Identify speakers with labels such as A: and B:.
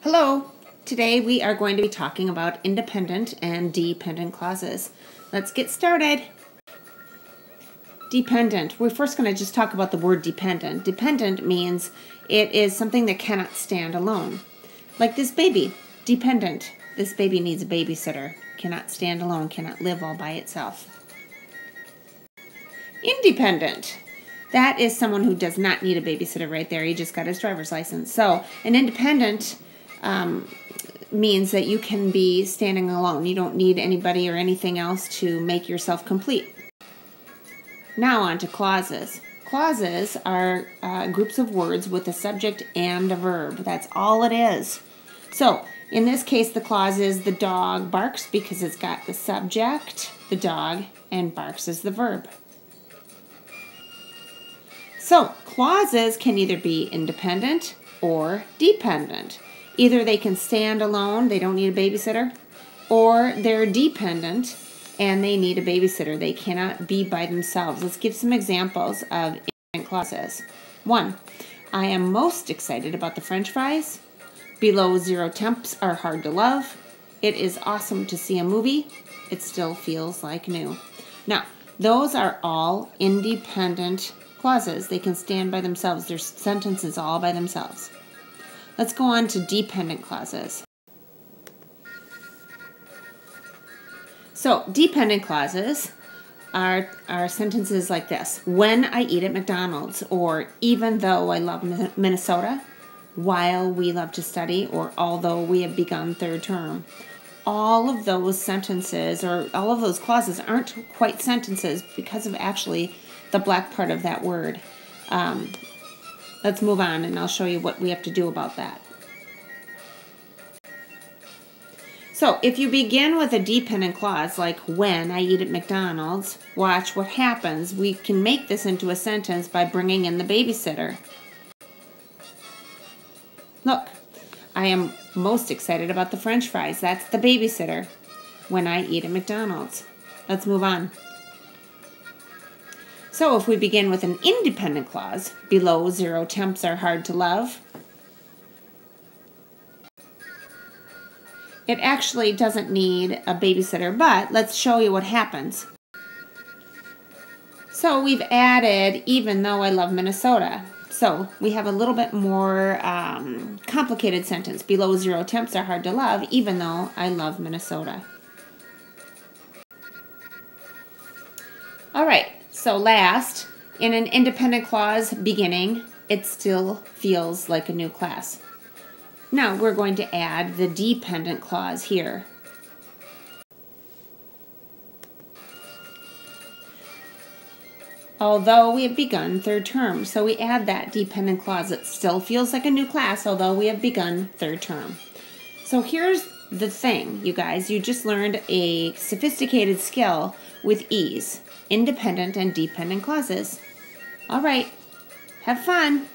A: Hello! Today we are going to be talking about independent and dependent clauses. Let's get started. Dependent. We're first going to just talk about the word dependent. Dependent means it is something that cannot stand alone. Like this baby. Dependent. This baby needs a babysitter. Cannot stand alone. Cannot live all by itself. Independent. That is someone who does not need a babysitter right there. He just got his driver's license. So an independent means that you can be standing alone. You don't need anybody or anything else to make yourself complete. Now on to clauses. Clauses are groups of words with a subject and a verb. That's all it is. So in this case, the clause is the dog barks because it's got the subject, the dog, and barks is the verb. So clauses can either be independent or dependent. Either they can stand alone, they don't need a babysitter, or they're dependent and they need a babysitter. They cannot be by themselves. Let's give some examples of independent clauses. 1, I am most excited about the French fries. Below zero temps are hard to love. It is awesome to see a movie. It still feels like new. Now, those are all independent clauses. They can stand by themselves. Their sentences all by themselves. Let's go on to dependent clauses. So, dependent clauses are sentences like this. When I eat at McDonald's, or even though I love Minnesota, while we love to study, or although we have begun third term. All of those sentences, or all of those clauses aren't quite sentences because of actually the black part of that word. Let's move on and I'll show you what we have to do about that. So if you begin with a dependent clause like when I eat at McDonald's, watch what happens. We can make this into a sentence by bringing in the babysitter. Look, I am most excited about the French fries. That's the babysitter. When I eat at McDonald's. Let's move on. So if we begin with an independent clause, below zero temps are hard to love, it actually doesn't need a babysitter, but let's show you what happens. So we've added, even though I love Minnesota. So we have a little bit more complicated sentence. Below zero temps are hard to love, even though I love Minnesota. All right. So last, in an independent clause beginning, it still feels like a new class. Now we're going to add the dependent clause here. Although we have begun third term. So we add that dependent clause. It still feels like a new class, although we have begun third term. So here's the thing, you guys. You just learned a sophisticated skill with ease. Independent and dependent clauses. All right. Have fun.